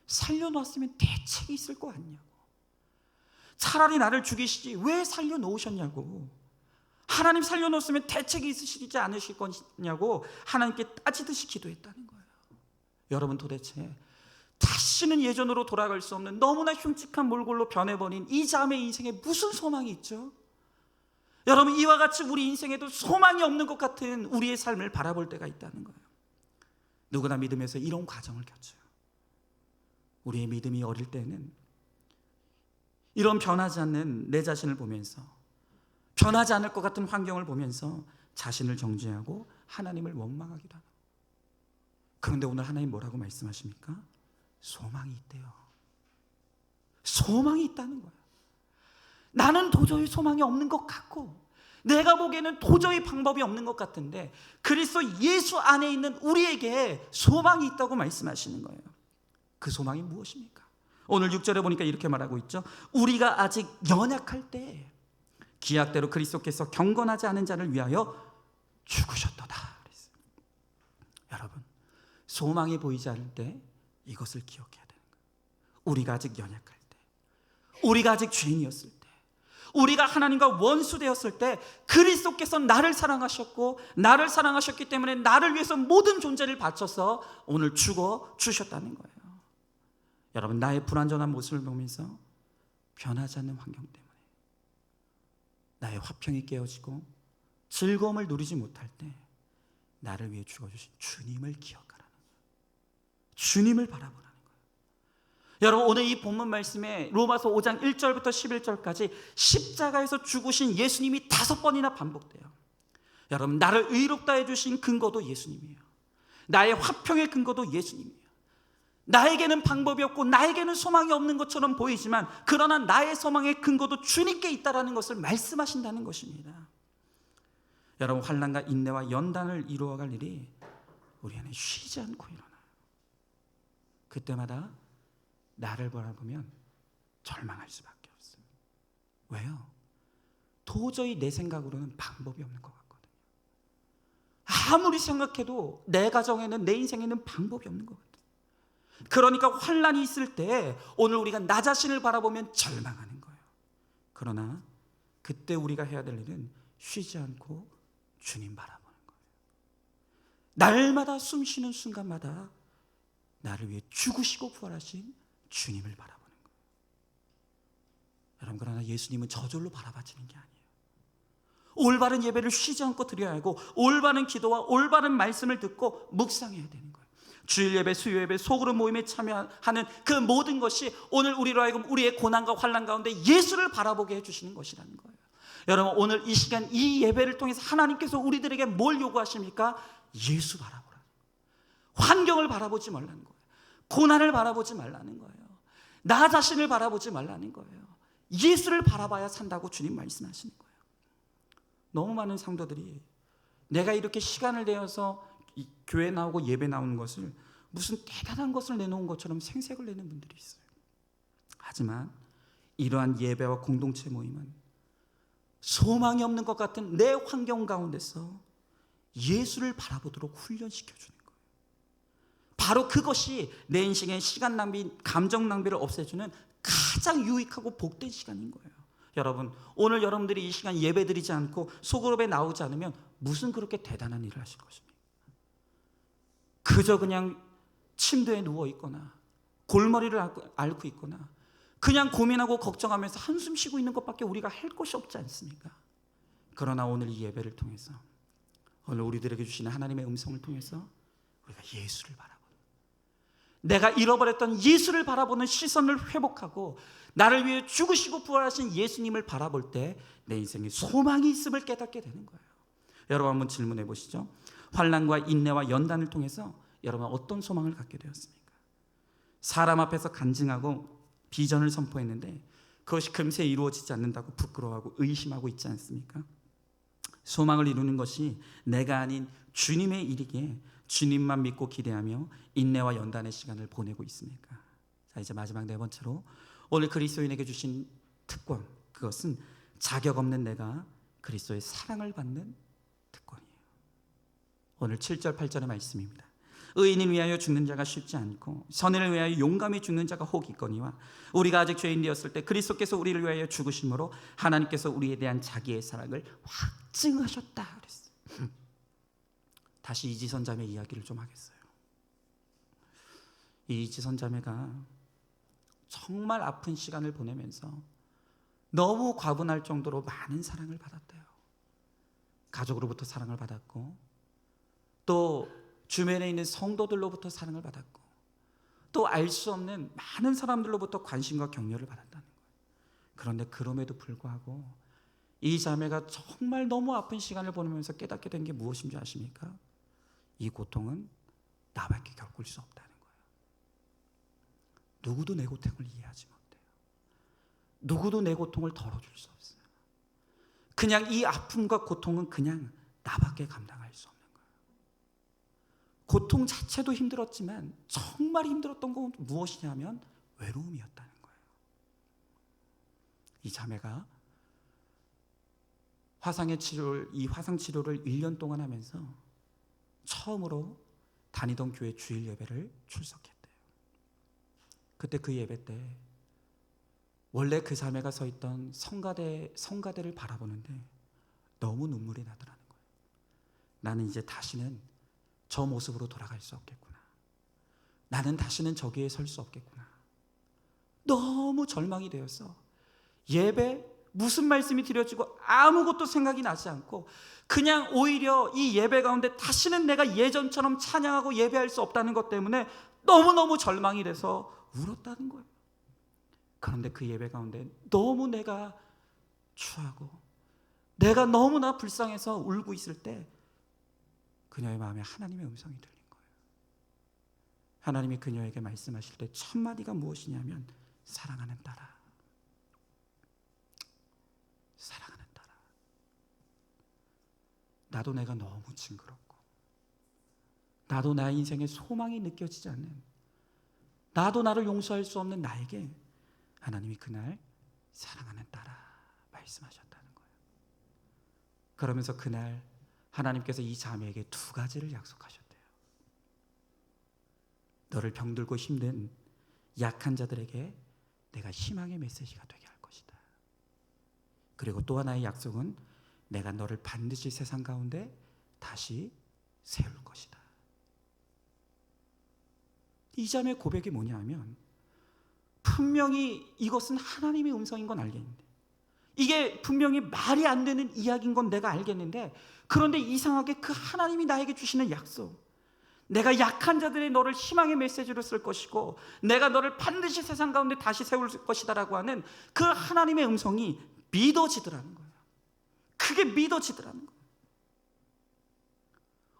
살려놨으면 대책이 있을 거 아니냐고, 차라리 나를 죽이시지 왜 살려놓으셨냐고, 하나님 살려놓았으면 대책이 있으시지 않으실 거냐고 하나님께 따지듯이 기도했다는 거예요. 여러분, 도대체 다시는 예전으로 돌아갈 수 없는 너무나 흉측한 몰골로 변해버린 이 자매의 인생에 무슨 소망이 있죠? 여러분, 이와 같이 우리 인생에도 소망이 없는 것 같은 우리의 삶을 바라볼 때가 있다는 거예요. 누구나 믿음에서 이런 과정을 겪어요. 우리의 믿음이 어릴 때는 이런 변하지 않는 내 자신을 보면서, 변하지 않을 것 같은 환경을 보면서 자신을 정죄하고 하나님을 원망하기도 하고. 그런데 오늘 하나님 뭐라고 말씀하십니까? 소망이 있대요. 소망이 있다는 거예요. 나는 도저히 소망이 없는 것 같고 내가 보기에는 도저히 방법이 없는 것 같은데 그리스도 예수 안에 있는 우리에게 소망이 있다고 말씀하시는 거예요. 그 소망이 무엇입니까? 오늘 6절에 보니까 이렇게 말하고 있죠. 우리가 아직 연약할 때 기약대로 그리스도께서 경건하지 않은 자를 위하여 죽으셨도다. 여러분, 소망이 보이지 않을 때 이것을 기억해야 되는 거예요. 우리가 아직 연약할 때, 우리가 아직 죄인이었을 때, 우리가 하나님과 원수되었을 때 그리스도께서 나를 사랑하셨고 나를 사랑하셨기 때문에 나를 위해서 모든 존재를 바쳐서 오늘 죽어 주셨다는 거예요. 여러분, 나의 불완전한 모습을 보면서 변하지 않는 환경 때문에 나의 화평이 깨어지고 즐거움을 누리지 못할 때 나를 위해 죽어주신 주님을 기억하라는 거예요. 주님을 바라보라는 거예요. 여러분, 오늘 이 본문 말씀에 로마서 5장 1절부터 11절까지 십자가에서 죽으신 예수님이 5번이나 반복돼요. 여러분, 나를 의롭다 해주신 근거도 예수님이에요. 나의 화평의 근거도 예수님이에요. 나에게는 방법이 없고 나에게는 소망이 없는 것처럼 보이지만 그러나 나의 소망의 근거도 주님께 있다는 것을 말씀하신다는 것입니다. 여러분, 환난과 인내와 연단을 이루어갈 일이 우리 안에 쉬지 않고 일어나요. 그때마다 나를 바라보면 절망할 수밖에 없어요. 왜요? 도저히 내 생각으로는 방법이 없는 것 같거든요. 아무리 생각해도 내 가정에는, 내 인생에는 방법이 없는 것 같아요. 그러니까 환난이 있을 때 오늘 우리가 나 자신을 바라보면 절망하는 거예요. 그러나 그때 우리가 해야 될 일은 쉬지 않고 주님 바라보는 거예요. 날마다 숨 쉬는 순간마다 나를 위해 죽으시고 부활하신 주님을 바라보는 거예요. 여러분, 그러나 예수님은 저절로 바라봐지는 게 아니에요. 올바른 예배를 쉬지 않고 드려야 하고 올바른 기도와 올바른 말씀을 듣고 묵상해야 되는 거예요. 주일 예배, 수요 예배, 소그룹 모임에 참여하는 그 모든 것이 오늘 우리로 하여금 우리의 고난과 환난 가운데 예수를 바라보게 해주시는 것이라는 거예요. 여러분, 오늘 이 시간 이 예배를 통해서 하나님께서 우리들에게 뭘 요구하십니까? 예수 바라보라. 환경을 바라보지 말라는 거예요. 고난을 바라보지 말라는 거예요. 나 자신을 바라보지 말라는 거예요. 예수를 바라봐야 산다고 주님 말씀하시는 거예요. 너무 많은 성도들이 내가 이렇게 시간을 내어서 교회 나오고 예배 나오는 것을 무슨 대단한 것을 내놓은 것처럼 생색을 내는 분들이 있어요. 하지만 이러한 예배와 공동체 모임은 소망이 없는 것 같은 내 환경 가운데서 예수를 바라보도록 훈련시켜주는 거예요. 바로 그것이 내 인생의 시간 낭비, 감정 낭비를 없애주는 가장 유익하고 복된 시간인 거예요. 여러분, 오늘 여러분들이 이 시간 예배 드리지 않고 소그룹에 나오지 않으면 무슨 그렇게 대단한 일을 하실 것입니까? 그저 그냥 침대에 누워 있거나 골머리를 앓고 있거나 그냥 고민하고 걱정하면서 한숨 쉬고 있는 것밖에 우리가 할 것이 없지 않습니까? 그러나 오늘 이 예배를 통해서, 오늘 우리들에게 주시는 하나님의 음성을 통해서 우리가 예수를 바라보는, 내가 잃어버렸던 예수를 바라보는 시선을 회복하고 나를 위해 죽으시고 부활하신 예수님을 바라볼 때 내 인생에 소망이 있음을 깨닫게 되는 거예요. 여러분 한번 질문해 보시죠. 환난과 인내와 연단을 통해서 여러분 어떤 소망을 갖게 되었습니까? 사람 앞에서 간증하고 비전을 선포했는데 그것이 금세 이루어지지 않는다고 부끄러워하고 의심하고 있지 않습니까? 소망을 이루는 것이 내가 아닌 주님의 일이기에 주님만 믿고 기대하며 인내와 연단의 시간을 보내고 있습니까? 자, 이제 마지막 네 번째로 오늘 그리스도인에게 주신 특권, 그것은 자격 없는 내가 그리스도의 사랑을 받는 특권이에요. 오늘 7절 8절의 말씀입니다. 의인을 위하여 죽는 자가 쉽지 않고 선인을 위하여 용감히 죽는 자가 혹 있거니와 우리가 아직 죄인 되었을 때 그리스도께서 우리를 위하여 죽으심으로 하나님께서 우리에 대한 자기의 사랑을 확증하셨다 그랬어요. 다시 이지선 자매 이야기를 좀 하겠어요. 이 이지선 자매가 정말 아픈 시간을 보내면서 너무 과분할 정도로 많은 사랑을 받았대요. 가족으로부터 사랑을 받았고 또 주변에 있는 성도들로부터 사랑을 받았고 또 알 수 없는 많은 사람들로부터 관심과 격려를 받았다는 거예요. 그런데 그럼에도 불구하고 이 자매가 정말 너무 아픈 시간을 보내면서 깨닫게 된 게 무엇인 줄 아십니까? 이 고통은 나밖에 겪을 수 없다는 거예요. 누구도 내 고통을 이해하지 못해요. 누구도 내 고통을 덜어줄 수 없어요. 그냥 이 아픔과 고통은 그냥 나밖에 감당할 수 없는 거예요. 고통 자체도 힘들었지만 정말 힘들었던 건 무엇이냐면 외로움이었다는 거예요. 이 자매가 이 화상 치료를 1년 동안 하면서 처음으로 다니던 교회 주일 예배를 출석했대요. 그때 그 예배 때 원래 그 자매가 서 있던 성가대를 바라보는데 너무 눈물이 나더라는 거예요. 나는 이제 다시는 저 모습으로 돌아갈 수 없겠구나. 나는 다시는 저기에 설 수 없겠구나. 너무 절망이 되어서 예배 무슨 말씀이 드려지고 아무것도 생각이 나지 않고 그냥 오히려 이 예배 가운데 다시는 내가 예전처럼 찬양하고 예배할 수 없다는 것 때문에 너무너무 절망이 돼서 울었다는 거예요. 그런데 그 예배 가운데 너무 내가 추하고 내가 너무나 불쌍해서 울고 있을 때 그녀의 마음에 하나님의 음성이 들린 거예요. 하나님이 그녀에게 말씀하실 때 첫 마디가 무엇이냐면 사랑하는 딸아, 사랑하는 딸아. 나도 내가 너무 징그럽고 나도 나의 인생에 소망이 느껴지지 않는, 나도 나를 용서할 수 없는 나에게 하나님이 그날 사랑하는 딸아 말씀하셨다는 거예요. 그러면서 그날 하나님께서 이 자매에게 두 가지를 약속하셨대요. 너를 병들고 힘든 약한 자들에게 내가 희망의 메시지가 되게 할 것이다. 그리고 또 하나의 약속은 내가 너를 반드시 세상 가운데 다시 세울 것이다. 이 자매의 고백이 뭐냐면 분명히 이것은 하나님의 음성인 건 알겠는데, 이게 분명히 말이 안 되는 이야기인 건 내가 알겠는데, 그런데 이상하게 그 하나님이 나에게 주시는 약속, 내가 약한 자들의 너를 희망의 메시지로 쓸 것이고 내가 너를 반드시 세상 가운데 다시 세울 것이다 라고 하는 그 하나님의 음성이 믿어지더라는 거예요. 그게 믿어지더라는 거예요.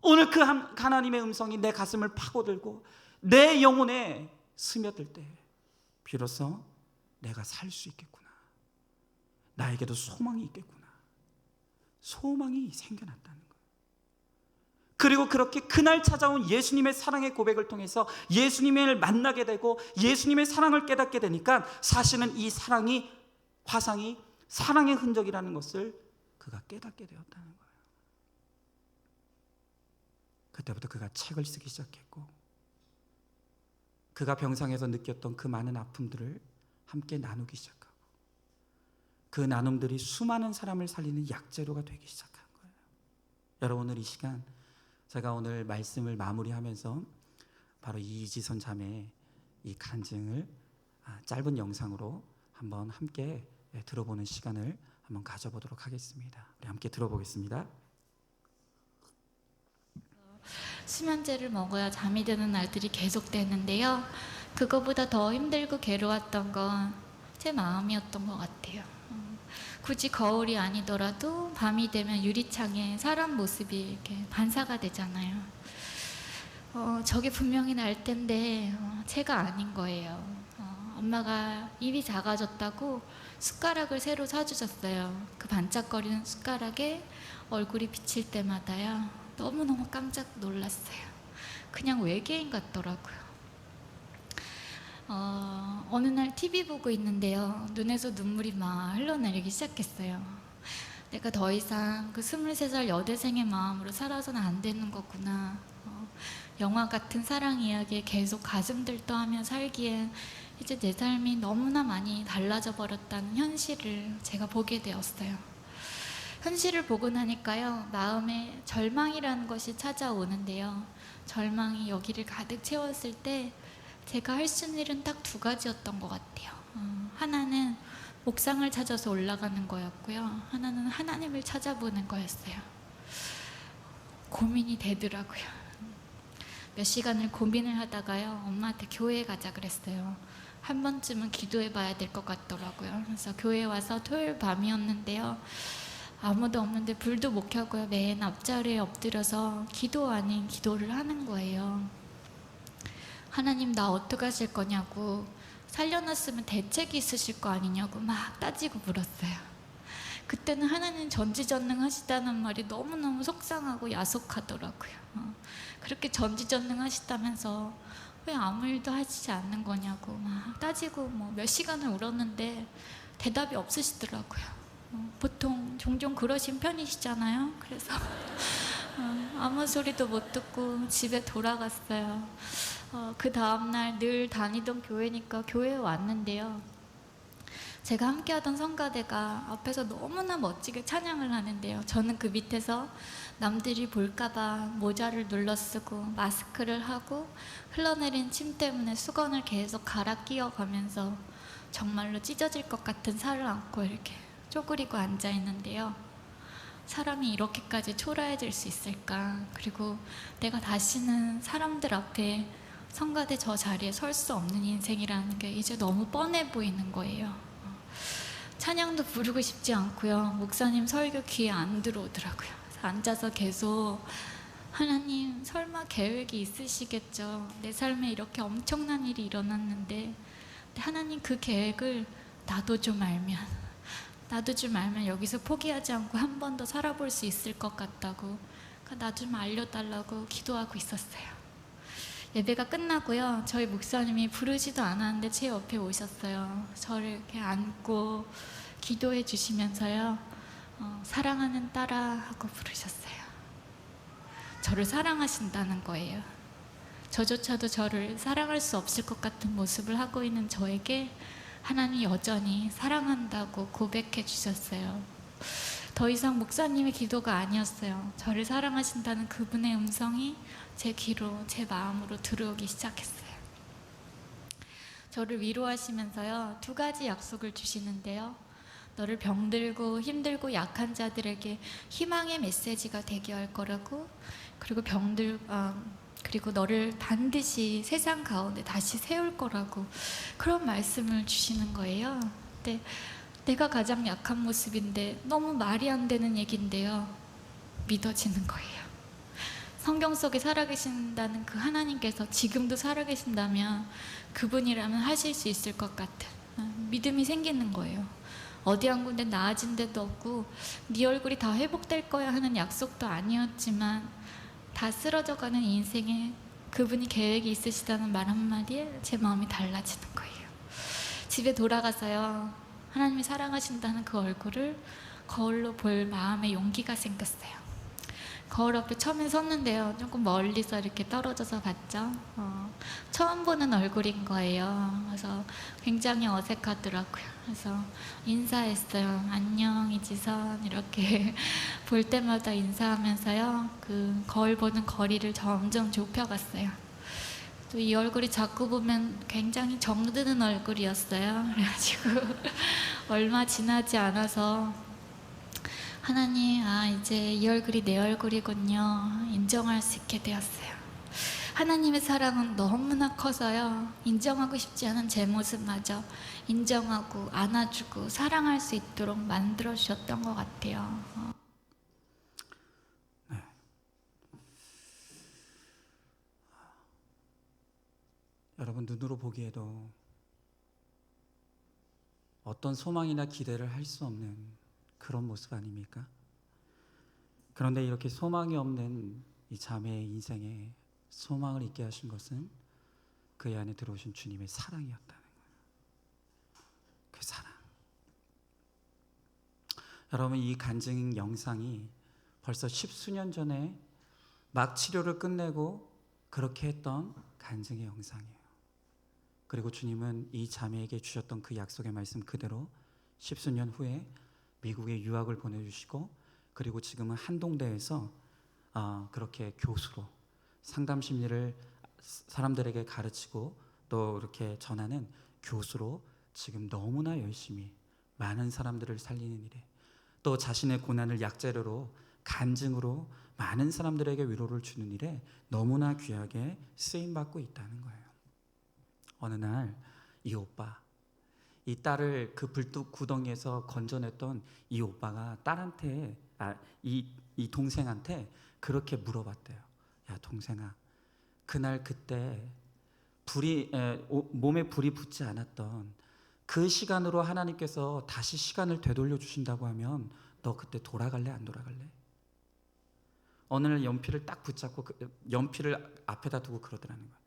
오늘 그 하나님의 음성이 내 가슴을 파고들고 내 영혼에 스며들 때 비로소 내가 살 수 있겠구나, 나에게도 소망이 있겠구나, 소망이 생겨났다는 거예요. 그리고 그렇게 그날 찾아온 예수님의 사랑의 고백을 통해서 예수님을 만나게 되고 예수님의 사랑을 깨닫게 되니까 사실은 이 사랑이, 화상이 사랑의 흔적이라는 것을 그가 깨닫게 되었다는 거예요. 그때부터 그가 책을 쓰기 시작했고, 그가 병상에서 느꼈던 그 많은 아픔들을 함께 나누기 시작하고, 그 나눔들이 수많은 사람을 살리는 약재료가 되기 시작한 거예요. 여러분, 오늘 이 시간 제가 오늘 말씀을 마무리하면서 바로 이지선 자매의 이 간증을 짧은 영상으로 한번 함께 들어보는 시간을 한번 가져보도록 하겠습니다. 우리 함께 들어보겠습니다. 수면제를 먹어야 잠이 드는 날들이 계속되는데요. 그거보다 더 힘들고 괴로웠던 건 제 마음이었던 것 같아요. 굳이 거울이 아니더라도 밤이 되면 유리창에 사람 모습이 이렇게 반사가 되잖아요. 저게 분명히 날 텐데 제가 아닌 거예요. 엄마가 입이 작아졌다고 숟가락을 새로 사주셨어요. 그 반짝거리는 숟가락에 얼굴이 비칠 때마다요, 너무너무 깜짝 놀랐어요. 그냥 외계인 같더라고요. 어느 날 TV 보고 있는데요, 눈에서 눈물이 막 흘러내리기 시작했어요. 내가 더 이상 그 23살 여대생의 마음으로 살아서는 안 되는 거구나. 영화 같은 사랑 이야기에 계속 가슴 들떠하며 살기엔 이제 내 삶이 너무나 많이 달라져 버렸다는 현실을 제가 보게 되었어요. 현실을 보고 나니까요, 마음에 절망이라는 것이 찾아오는데요, 절망이 여기를 가득 채웠을 때 제가 할 수 있는 일은 딱 두 가지였던 것 같아요. 하나는 옥상을 찾아서 올라가는 거였고요, 하나는 하나님을 찾아보는 거였어요. 고민이 되더라고요. 몇 시간을 고민을 하다가요, 엄마한테 교회에 가자 그랬어요. 한 번쯤은 기도해 봐야 될 것 같더라고요. 그래서 교회에 와서 토요일 밤이었는데요, 아무도 없는데 불도 못 켜고요, 맨 앞자리에 엎드려서 기도 아닌 기도를 하는 거예요. 하나님, 나 어떡하실 거냐고, 살려놨으면 대책이 있으실 거 아니냐고 막 따지고 물었어요. 그때는 하나님 전지전능하시다는 말이 너무너무 속상하고 야속하더라고요. 그렇게 전지전능하시다면서 왜 아무 일도 하시지 않는 거냐고 막 따지고 몇 시간을 울었는데 대답이 없으시더라고요. 보통 종종 그러신 편이시잖아요. 그래서 아무 소리도 못 듣고 집에 돌아갔어요. 그 다음날 늘 다니던 교회니까 교회에 왔는데요, 제가 함께하던 성가대가 앞에서 너무나 멋지게 찬양을 하는데요, 저는 그 밑에서 남들이 볼까봐 모자를 눌러 쓰고 마스크를 하고 흘러내린 침 때문에 수건을 계속 갈아 끼워가면서 정말로 찢어질 것 같은 살을 안고 이렇게 쪼그리고 앉아 있는데요, 사람이 이렇게까지 초라해질 수 있을까, 그리고 내가 다시는 사람들 앞에 성가대 저 자리에 설 수 없는 인생이라는 게 이제 너무 뻔해 보이는 거예요. 찬양도 부르고 싶지 않고요, 목사님 설교 귀에 안 들어오더라고요. 그래서 앉아서 계속 하나님, 설마 계획이 있으시겠죠. 내 삶에 이렇게 엄청난 일이 일어났는데 하나님, 그 계획을 나도 좀 알면 여기서 포기하지 않고 한 번 더 살아볼 수 있을 것 같다고, 나 좀 알려달라고 기도하고 있었어요. 예배가 끝나고요, 저희 목사님이 부르지도 않았는데 제 옆에 오셨어요. 저를 이렇게 안고 기도해 주시면서요, 사랑하는 딸아 하고 부르셨어요. 저를 사랑하신다는 거예요. 저조차도 저를 사랑할 수 없을 것 같은 모습을 하고 있는 저에게 하나님 여전히 사랑한다고 고백해 주셨어요. 더 이상 목사님의 기도가 아니었어요. 저를 사랑하신다는 그분의 음성이 제 귀로, 제 마음으로 들어오기 시작했어요. 저를 위로하시면서요, 두 가지 약속을 주시는데요, 너를 병들고 힘들고 약한 자들에게 희망의 메시지가 되게 할 거라고, 그리고 너를 반드시 세상 가운데 다시 세울 거라고, 그런 말씀을 주시는 거예요. 근데 내가 가장 약한 모습인데 너무 말이 안 되는 얘기인데요, 믿어지는 거예요. 성경 속에 살아계신다는 그 하나님께서 지금도 살아계신다면 그분이라면 하실 수 있을 것 같은 믿음이 생기는 거예요. 어디 한 군데 나아진 데도 없고 네 얼굴이 다 회복될 거야 하는 약속도 아니었지만 다 쓰러져가는 인생에 그분이 계획이 있으시다는 말 한마디에 제 마음이 달라지는 거예요. 집에 돌아가서요, 하나님이 사랑하신다는 그 얼굴을 거울로 볼 마음의 용기가 생겼어요. 거울 앞에 처음에 섰는데요, 조금 멀리서 이렇게 떨어져서 봤죠. 처음 보는 얼굴인 거예요. 그래서 굉장히 어색하더라고요. 그래서 인사했어요. 안녕 이지선, 이렇게 볼 때마다 인사하면서요, 그 거울 보는 거리를 점점 좁혀갔어요. 또 이 얼굴이 자꾸 보면 굉장히 정드는 얼굴이었어요. 그래가지고 얼마 지나지 않아서 하나님, 이제 이 얼굴이 내 얼굴이군요, 인정할 수 있게 되었어요. 하나님의 사랑은 너무나 커서요, 인정하고 싶지 않은 제 모습마저 인정하고 안아주고 사랑할 수 있도록 만들어 주셨던 것 같아요. 여러분, 눈으로 보기에도 어떤 소망이나 기대를 할 수 없는 그런 모습 아닙니까? 그런데 이렇게 소망이 없는 이 자매의 인생에 소망을 있게 하신 것은 그의 안에 들어오신 주님의 사랑이었다는 거예요. 그 사랑. 여러분, 이 간증 영상이 벌써 10수년 전에 막 치료를 끝내고 그렇게 했던 간증의 영상이에요. 그리고 주님은 이 자매에게 주셨던 그 약속의 말씀 그대로 10수년 후에 미국에 유학을 보내주시고, 그리고 지금은 한동대에서 그렇게 교수로 상담 심리를 사람들에게 가르치고 또 이렇게 전하는 교수로 지금 너무나 열심히 많은 사람들을 살리는 일에, 또 자신의 고난을 약재료로 간증으로 많은 사람들에게 위로를 주는 일에 너무나 귀하게 쓰임받고 있다는 거예요. 어느 날 이 오빠, 이 딸을 그 불뚝 구덩이에서 건져냈던 이 오빠가 딸한테, 이 동생한테 그렇게 물어봤대요. 야 동생아, 그날 그때 몸에 불이 붙지 않았던 그 시간으로 하나님께서 다시 시간을 되돌려 주신다고 하면 너 그때 돌아갈래 안 돌아갈래? 어느 날 연필을 딱 붙잡고 연필을 앞에다 두고 그러더라는 거야.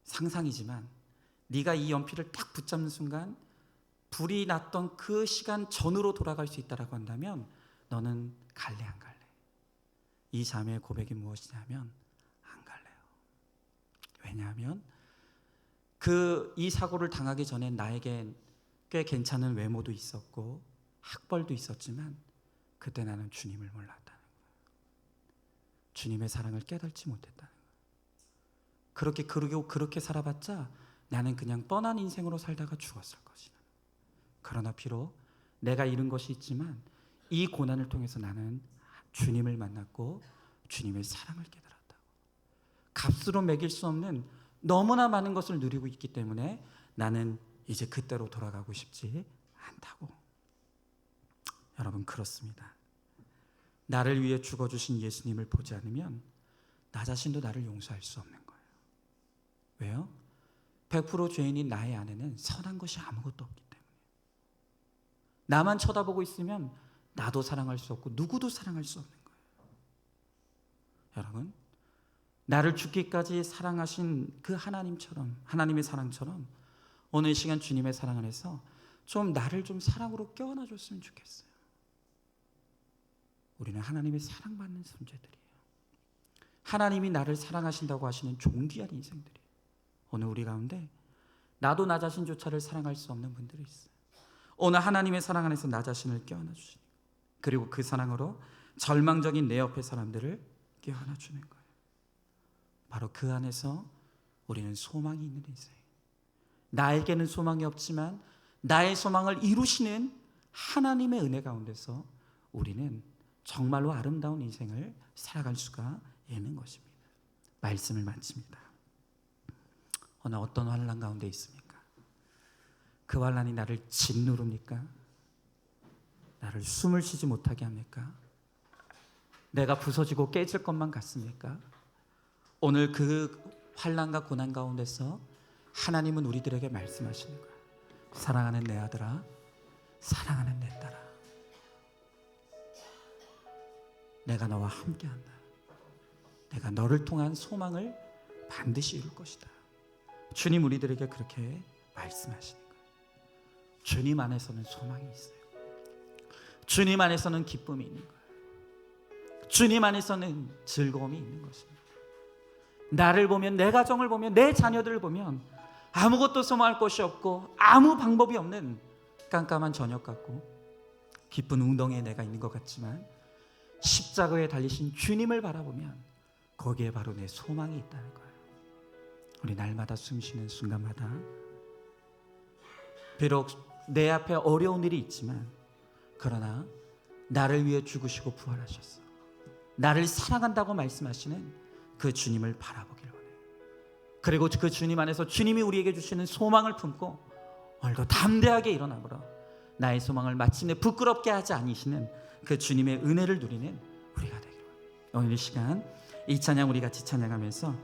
상상이지만 네가 이 연필을 딱 붙잡는 순간 불이 났던 그 시간 전으로 돌아갈 수 있다라고 한다면 너는 갈래 안 갈래? 이 자매의 고백이 무엇이냐면 안 갈래요. 왜냐하면 이 사고를 당하기 전에 나에겐 꽤 괜찮은 외모도 있었고 학벌도 있었지만 그때 나는 주님을 몰랐다는 거예요. 주님의 사랑을 깨닫지 못했다는 거예요. 그렇게 살아봤자 나는 그냥 뻔한 인생으로 살다가 죽었을 것이다. 그러나 비록 내가 잃은 것이 있지만 이 고난을 통해서 나는 주님을 만났고 주님의 사랑을 깨달았다고. 값으로 매길 수 없는 너무나 많은 것을 누리고 있기 때문에 나는 이제 그때로 돌아가고 싶지 않다고. 여러분, 그렇습니다. 나를 위해 죽어주신 예수님을 보지 않으면 나 자신도 나를 용서할 수 없는 거예요. 왜요? 100% 죄인인 나의 안에는 선한 것이 아무것도 없기 때문에. 나만 쳐다보고 있으면 나도 사랑할 수 없고 누구도 사랑할 수 없는 거예요. 여러분, 나를 죽기까지 사랑하신 그 하나님처럼, 하나님의 사랑처럼 오늘 이 시간 주님의 사랑 안에서 좀 나를 좀 사랑으로 껴안아 줬으면 좋겠어요. 우리는 하나님의 사랑받는 존재들이에요. 하나님이 나를 사랑하신다고 하시는 존귀한 인생들이에요. 오늘 우리 가운데 나도 나 자신조차를 사랑할 수 없는 분들이 있어요. 오늘 하나님의 사랑 안에서 나 자신을 껴안아 주시고, 그리고 그 사랑으로 절망적인 내 옆에 사람들을 껴안아 주는 거예요. 바로 그 안에서 우리는 소망이 있는 인생. 나에게는 소망이 없지만 나의 소망을 이루시는 하나님의 은혜 가운데서 우리는 정말로 아름다운 인생을 살아갈 수가 있는 것입니다. 말씀을 마칩니다. 오늘 어떤 환난 가운데 있습니까? 그 환난이 나를 짓누릅니까? 나를 숨을 쉬지 못하게 합니까? 내가 부서지고 깨질 것만 같습니까? 오늘 그 환난과 고난 가운데서 하나님은 우리들에게 말씀하시는 거예요. 사랑하는 내 아들아, 사랑하는 내 딸아, 내가 너와 함께한다. 내가 너를 통한 소망을 반드시 이룰 것이다. 주님 우리들에게 그렇게 말씀하시는 거예요. 주님 안에서는 소망이 있어요. 주님 안에서는 기쁨이 있는 거예요. 주님 안에서는 즐거움이 있는 것입니다. 나를 보면, 내 가정을 보면, 내 자녀들을 보면 아무것도 소망할 것이 없고 아무 방법이 없는 깜깜한 저녁 같고 깊은 웅덩이에 내가 있는 것 같지만, 십자가에 달리신 주님을 바라보면 거기에 바로 내 소망이 있다는 거예요. 우리 날마다 숨쉬는 순간마다 비록 내 앞에 어려운 일이 있지만, 그러나 나를 위해 죽으시고 부활하셨어, 나를 사랑한다고 말씀하시는 그 주님을 바라보길 원해요. 그리고 그 주님 안에서 주님이 우리에게 주시는 소망을 품고 오늘도 담대하게 일어나므로 나의 소망을 마침내 부끄럽게 하지 아니시는 그 주님의 은혜를 누리는 우리가 되기를 원해요. 오늘 이 시간 이 찬양 우리 같이 찬양하면서